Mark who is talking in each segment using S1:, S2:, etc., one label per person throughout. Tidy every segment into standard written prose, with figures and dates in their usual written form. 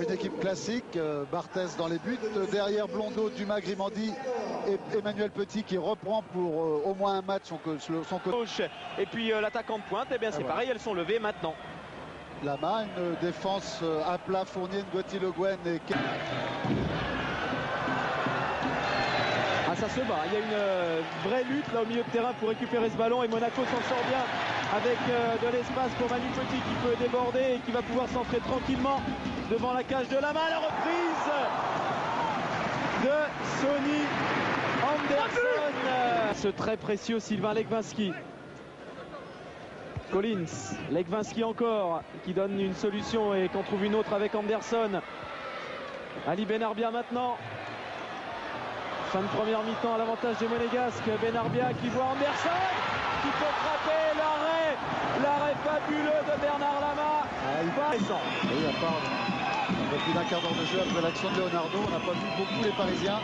S1: Une équipe classique, Barthez dans les buts, derrière Blondeau, Dumas, Grimandi et Emmanuel Petit qui reprend pour au moins un match son côté.
S2: Et puis l'attaquant de pointe, eh bien c'est pareil, elles sont levées maintenant.
S1: Lama, une défense à plat, Fournier, Ngotti, Le Guen et...
S2: Ah, ça se bat, il y a une vraie lutte là au milieu de terrain pour récupérer ce ballon et Monaco s'en sort bien avec de l'espace pour Manu Petit qui peut déborder et qui va pouvoir s'entrer tranquillement devant la cage de Lama. La reprise de Sonny Anderson. Ce très précieux Sylvain Legwinski. Collins, Legwinski encore qui donne une solution et qu'on trouve une autre avec Anderson. Ali Benarbia maintenant. Fin de première mi-temps à l'avantage des Monégasques. Benarbia qui voit Anderson qui peut frapper. L'arrêt fabuleux de Bernard Lama.
S1: Oui, à part depuis d'un quart d'heure de jeu après l'action de Leonardo, on n'a pas vu beaucoup les Parisiens.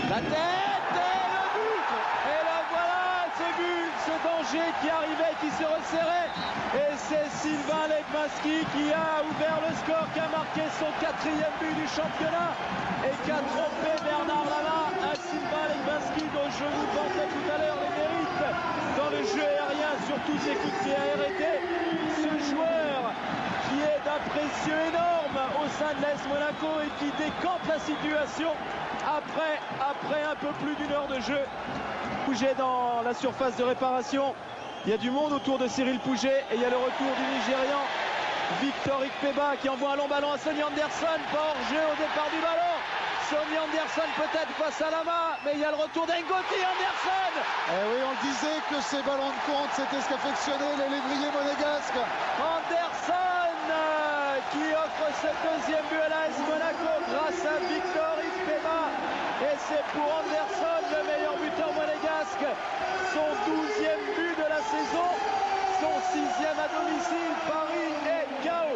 S2: La tête et le but. Et là voilà ce but, ce danger qui arrivait, qui se resserrait. Et c'est Sylvain Legwinski qui a ouvert le score, qui a marqué son 4e but du championnat et qui a trompé Bernard Lama. À Sylvain Legwinski dont je vous vantais tout à l'heure les mérites dans le jeu aérien sur tous ses coups de pied arrêtés. Ce joueur qui est d'un précieux énorme au sein de l'AS Monaco et qui décante la situation après un peu plus d'une heure de jeu. Pouget dans la surface de réparation. Il y a du monde autour de Cyril Pouget et il y a le retour du Nigérian Victor Ikpeba qui envoie un long ballon à Sonny Anderson. Pas hors jeu au départ du ballon. Sonny Anderson peut-être face à Lama, mais il y a le retour d'Ngotti Anderson.
S1: Eh oui, on le disait que ces ballons de compte, c'était ce qu'affectionnaient les lévriers monégasques.
S2: Anderson qui offre ce 2e but à l'AS Monaco grâce à Victor Ikpeba. Et c'est pour Anderson le meilleur buteur monégasque. Son 12e but de la saison, son 6e à domicile. Paris est KO.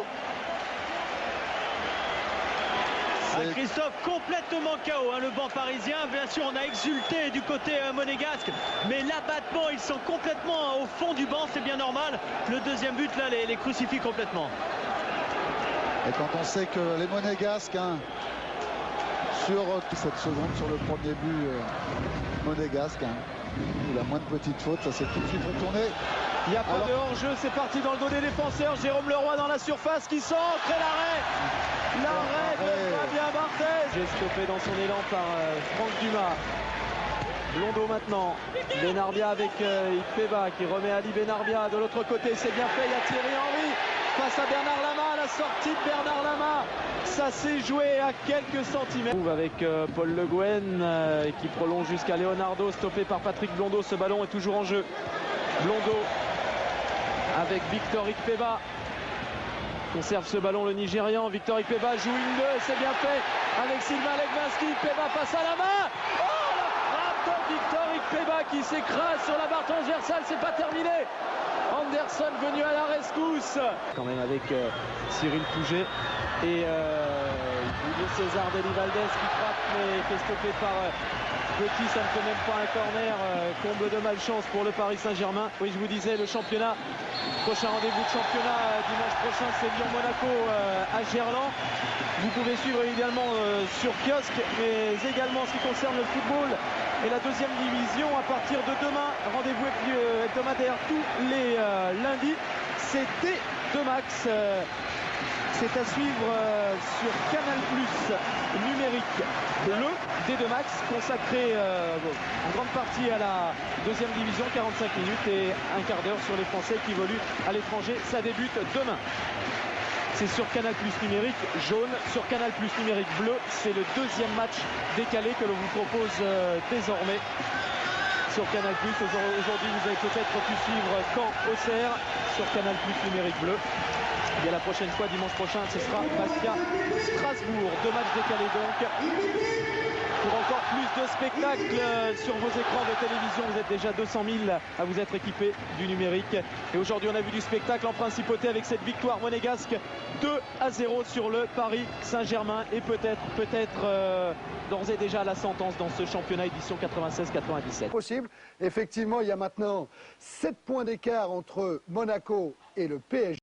S3: Christophe, complètement KO, le banc parisien. Bien sûr, on a exulté du côté monégasque, mais l'abattement, ils sont complètement au fond du banc, c'est bien normal. Le 2e but, là, les crucifie complètement.
S1: Et quand on sait que les monégasques, sur cette seconde, sur le premier but monégasque, la moindre petite faute, ça s'est tout de suite retourné.
S2: Il n'y a pas de hors-jeu, c'est parti dans le dos des défenseurs. Jérôme Leroy dans la surface qui centre et l'arrêt de Fabien Barthez. J'ai stoppé dans son élan par Franck Dumas. Blondeau maintenant. Benarbia avec Ikpeba qui remet Ali Benarbia de l'autre côté. C'est bien fait, il y a Thierry Henry face à Bernard Lama. La sortie de Bernard Lama, ça s'est joué à quelques centimètres. Avec Paul Le Guen qui prolonge jusqu'à Leonardo, stoppé par Patrick Blondeau. Ce ballon est toujours en jeu. Blondeau avec Victor Ikpeba. Conserve ce ballon le Nigérian. Victor Ikpeba joue une 2, c'est bien fait avec Sylvain Legwinski. Ikpeba passe à la main. Oh, la frappe de Victor Ikpeba qui s'écrase sur la barre transversale, c'est pas terminé. Anderson venu à la rescousse. Quand même avec Cyril Pouget et Julio César Deli Valdez qui frappe mais qui est stoppé par Petit, ça ne fait même pas un corner. Comble de malchance pour le Paris Saint-Germain. Oui, je vous disais, le championnat, prochain rendez-vous de championnat dimanche prochain, c'est Lyon-Monaco à Gerland. Vous pouvez suivre également sur kiosque, mais également en ce qui concerne le football et la 2e division à partir de demain. Rendez-vous hebdomadaire tous les lundis. C'est T2 Max. C'est à suivre sur Canal Plus numérique, le D2 Max, consacré en grande partie à la 2e division, 45 minutes et un quart d'heure sur les Français qui évoluent à l'étranger. Ça débute demain. C'est sur Canal Plus numérique jaune, sur Canal Plus numérique bleu. C'est le 2e match décalé que l'on vous propose désormais sur Canal Plus. Aujourd'hui, vous avez peut-être pu suivre Caen-Auxerre sur Canal Plus numérique bleu. Et la prochaine fois, dimanche prochain, ce sera Bastia-Strasbourg. 2 matchs décalés donc. Pour encore plus de spectacles sur vos écrans de télévision, vous êtes déjà 200 000 à vous être équipés du numérique. Et aujourd'hui, on a vu du spectacle en principauté avec cette victoire monégasque 2-0 sur le Paris Saint-Germain. Et peut-être d'ores et déjà la sentence dans ce championnat édition 96-97.
S4: Possible. Effectivement, il y a maintenant 7 points d'écart entre Monaco et le PSG.